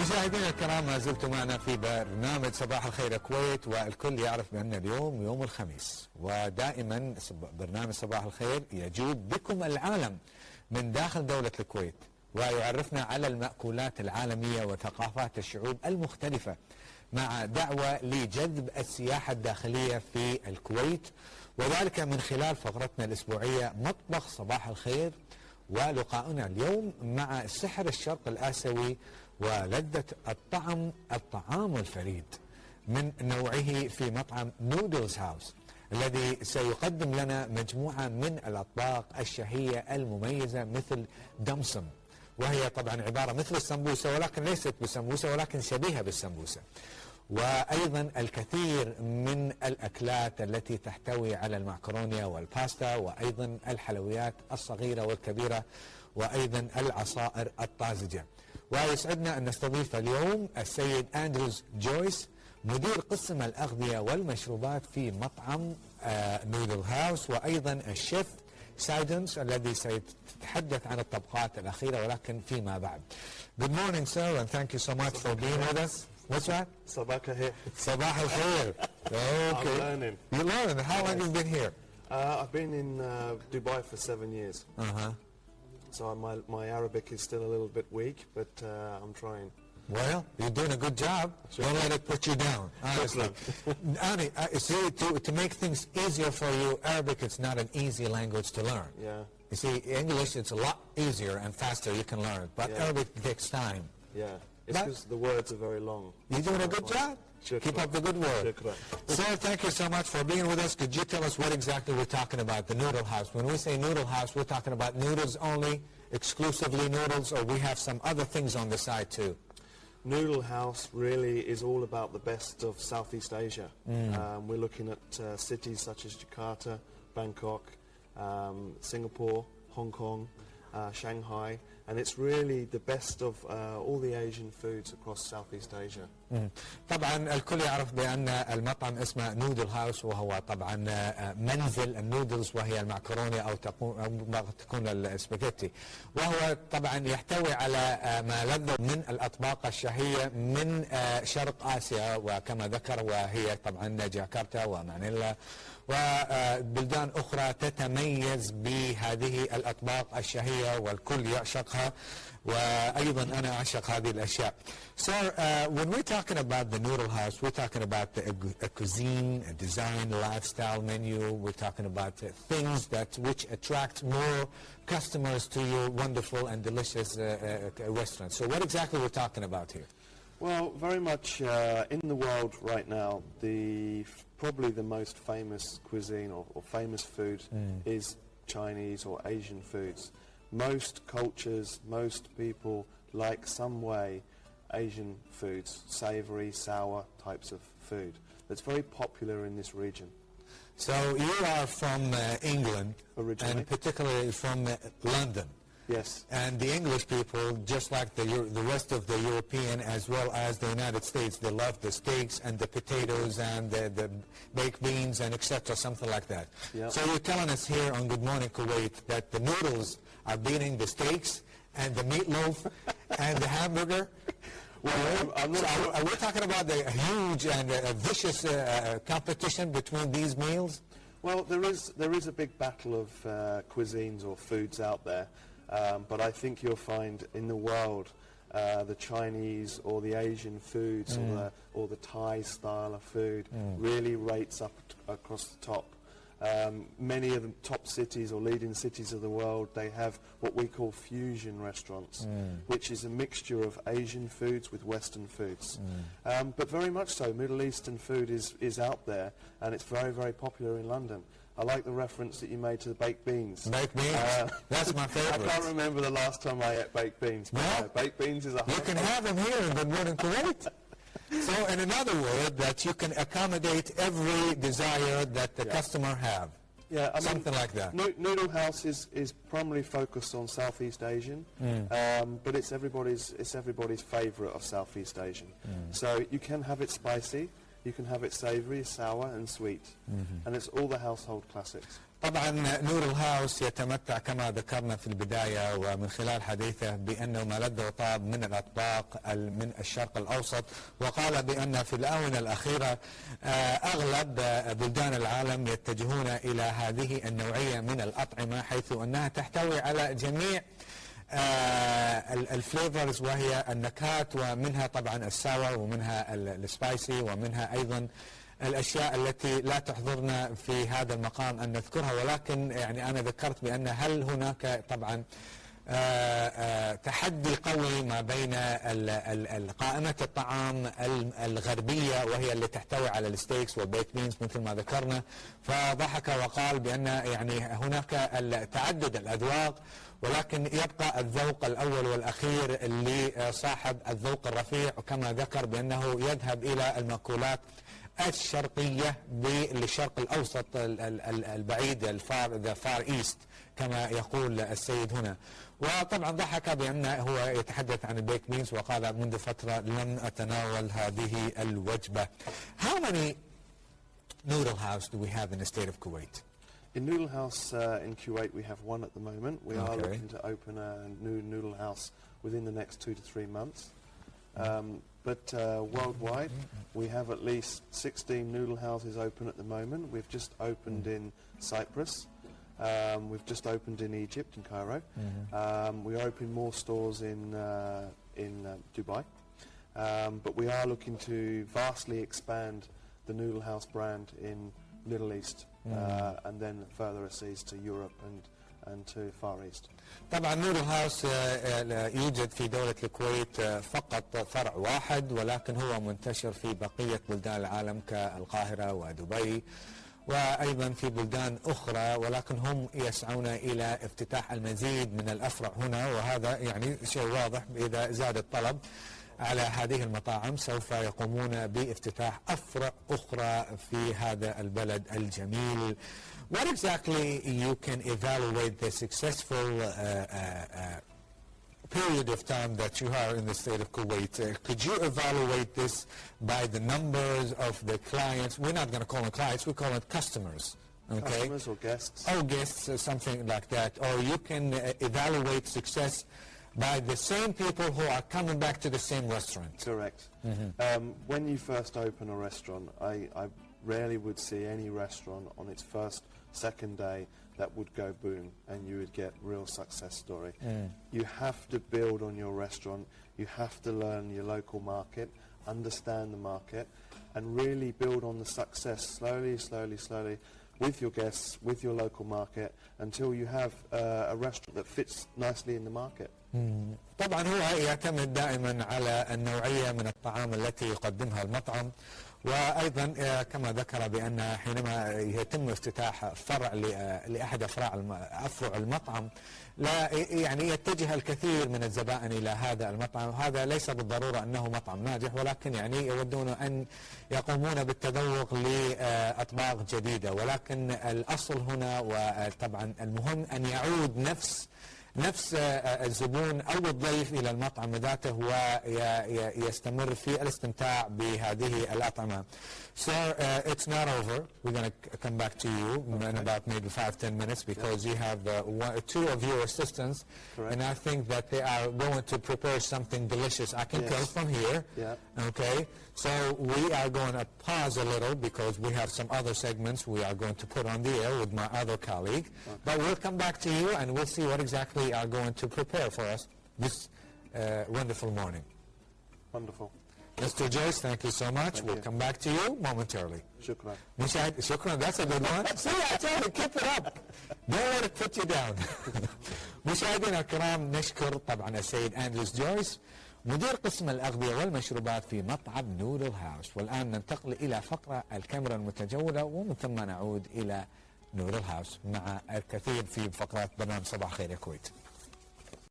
مشاهدينا الكرام، ما زلتم معنا في برنامج صباح الخير الكويت، والكل يعرف بأن اليوم يوم الخميس، ودائما برنامج صباح الخير يجوب بكم العالم من داخل دولة الكويت، ويعرفنا على المأكولات العالمية وثقافات الشعوب المختلفة، مع دعوة لجذب السياحة الداخلية في الكويت، وذلك من خلال فقرتنا الأسبوعية مطبخ صباح الخير، ولقاؤنا اليوم مع سحر الشرق الآسيوي ولذة الطعام الفريد من نوعه في مطعم نودلز هاوس، الذي سيقدم لنا مجموعة من الأطباق الشهية المميزة مثل دمسم، وهي طبعا عبارة مثل السمبوسة ولكن ليست بالسمبوسة ولكن شبيهة بالسمبوسة، وأيضا الكثير من الأكلات التي تحتوي على المعكرونية والباستا، وأيضا الحلويات الصغيرة والكبيرة، وأيضا العصائر الطازجة. ويسعدنا أن نستضيف اليوم السيد أندروز جويس، مدير قسم الأغذية والمشروبات في مطعم نودل هاوس، وأيضا الشيف سايدنز الذي سيتحدث عن الطبقات الأخيرة ولكن فيما بعد. Good morning, sir, and thank you so much for being with us. What's that? Sabah al-khair. Sabah al-khair. Okay. I'm learning. You learn. How long have you been here? I've been in Dubai for 7 years. So my Arabic is still a little bit weak, but I'm trying. Well, you're doing a good job. Sure. Don't let it put you down, honestly. Ani, see, to make things easier for you, Arabic is not an easy language to learn. Yeah. You see, English, it's a lot easier and faster you can learn, but Yeah. Arabic takes time. Yeah. It's because the words are very long. You're doing a good job. Shukran. Keep up the good work. Shukran. Sir, thank you so much for being with us. Could you tell us what exactly we're talking about, the noodle house? When we say noodle house, we're talking about noodles only, exclusively noodles, or we have some other things on the side too? Noodle House really is all about the best of Southeast Asia. We're looking at cities such as Jakarta, Bangkok, Singapore, Hong Kong, Shanghai, and it's really the best of all the Asian foods across Southeast Asia. طبعا الكل يعرف بأن المطعم اسمه نودل هاوس، وهو طبعا منزل النودلز وهي المعكرونة أو تكون الاسباجيتي، وهو طبعا يحتوي على ما لذ من الأطباق الشهية من شرق آسيا، وكما ذكر وهي طبعا جاكرتا ومانيلا وبلدان أخرى تتميز بهذه الأطباق الشهية والكل يعشقها، وأيضا أنا أعشق هذه الأشياء. Sir, when we're talking about the noodle house, we're talking about a cuisine, a design, lifestyle menu. We're talking about things which attract more customers to your wonderful and delicious restaurant. So what exactly we're talking about here? Well, very much in the world right now, probably the most famous cuisine or famous food is Chinese or Asian foods. Most cultures, most people like some way Asian foods, savory, sour types of food. That's very popular in this region. So you are from England, originally, and particularly from London. Yes. And the English people, just like the rest of the European as well as the United States, they love the steaks and the potatoes and the baked beans and etc., something like that. Yep. So you're telling us here on Good Morning Kuwait that the noodles are beating the steaks and the meatloaf and the hamburger? Well, I'm not sure. Are we talking about the huge and vicious competition between these meals? Well, there is a big battle of cuisines or foods out there. But I think you'll find in the world the Chinese or the Asian foods or the Thai style of food really rates up across the top. Many of the top cities or leading cities of the world, they have what we call fusion restaurants, which is a mixture of Asian foods with Western foods. But very much so, Middle Eastern food is out there, and it's very, very popular in London. I like the reference that you made to the baked beans. Baked beans, that's my favorite. I can't remember the last time I ate baked beans. But no? Baked beans is a high. You can have them here in Good Morning Kuwait. So in another word, that you can accommodate every desire that the customer have. Yeah, I something mean, like that. Noodle House is primarily focused on Southeast Asian, but it's everybody's favourite of Southeast Asian. So you can have it spicy, you can have it savoury, sour and sweet, and it's all the household classics. طبعا نودل هاوس يتمتع كما ذكرنا في البداية ومن خلال حديثه بأنه ما لذ وطاب من الأطباق من الشرق الأوسط، وقال بأن في الآونة الأخيرة أغلب بلدان العالم يتجهون إلى هذه النوعية من الأطعمة، حيث أنها تحتوي على جميع الفليفرز وهي النكهات، ومنها طبعا الساور ومنها السبايسي ومنها أيضا الأشياء التي لا تحضرنا في هذا المقام أن نذكرها، ولكن يعني أنا ذكرت بأن هل هناك طبعا تحدي قوي ما بين قائمة الطعام الغربية وهي اللي تحتوي على الستيكس والبيك بينز مثل ما ذكرنا، فضحك وقال بأن يعني هناك تعدد الأذواق، ولكن يبقى الذوق الأول والأخير لصاحب الذوق الرفيع، وكما ذكر بأنه يذهب إلى المأكولات الشرقية للشرق الأوسط البعيد الفار إيست كما يقول السيد هنا. وطبعا ضحك بأنه هو يتحدث عن البيك بينز وقال منذ فترة لم أتناول هذه الوجبة. How many noodle house do we have in the state of Kuwait? In Noodle House in Kuwait we have one at the moment. We are looking to open a new noodle house within the next 2 to 3 months. But worldwide, we have at least 16 noodle houses open at the moment. We've just opened in Cyprus. We've just opened in Egypt, in Cairo. We're opening more stores in Dubai. But we are looking to vastly expand the Noodle House brand in Middle East and then further overseas to Europe and to Far East. طبعا نودل هاوس يوجد في دولة الكويت فقط فرع واحد، ولكن هو منتشر في بقية بلدان العالم كالقاهرة ودبي وأيضا في بلدان أخرى، ولكن هم يسعون إلى افتتاح المزيد من الأفرع هنا، وهذا يعني شيء واضح إذا زاد الطلب على هذه المطاعم سوف يقومون بافتتاح أفرع أخرى في هذا البلد الجميل. What exactly you can evaluate the successful period of time that you are in the state of Kuwait? Could you evaluate this by the numbers of the clients? We're not going to call them clients, we call them customers. Okay? Customers or guests? Or guests, something like that. Or you can evaluate success by the same people who are coming back to the same restaurant. Correct. When you first open a restaurant, I rarely would see any restaurant on its first, second day that would go boom and you would get real success story. You have to build on your restaurant, you have to learn your local market, understand the market, and really build on the success slowly, slowly, slowly with your guests, with your local market, until you have a restaurant that fits nicely in the market. طبعا هو يعتمد دائما على النوعية من الطعام التي يقدمها المطعم، وأيضا كما ذكر بأن حينما يتم افتتاح فرع لأحد أفرع المطعم لا يعني يتجه الكثير من الزبائن إلى هذا المطعم. هذا ليس بالضرورة أنه مطعم ناجح، ولكن يعني يودون أن يقومون بالتذوق لأطباق جديدة، ولكن الأصل هنا وطبعا المهم أن يعود نفس الزبون أو الضيف إلى المطعم ذاته ويستمر في الاستمتاع بهذه الأطعمة. Sir, it's not over. We're going to come back to you in about maybe 5-10 minutes because you have 2 of your assistants. Correct. And I think that they are going to prepare something delicious. I can tell from here. Yeah. Okay. So we are going to pause a little because we have some other segments we are going to put on the air with my other colleague. Okay. But we'll come back to you and we'll see what exactly are going to prepare for us this wonderful morning. Wonderful. Mr. Joyce, thank you so much. We'll come back to you momentarily. Shukran. Shukran, that's a good one. See, I tell you, keep it up. Don't let it put you down. مشاهدينا الكرام، نشكر طبعا السيد أندروس جويس مدير قسم الأغذية والمشروبات في مطعم نودل هاوس. والآن ننتقل إلى فقرة الكاميرا المتجولة ومن ثم نعود إلى نودل هاوس مع الكثير في فقرات برنامج صباح خير يا كويت.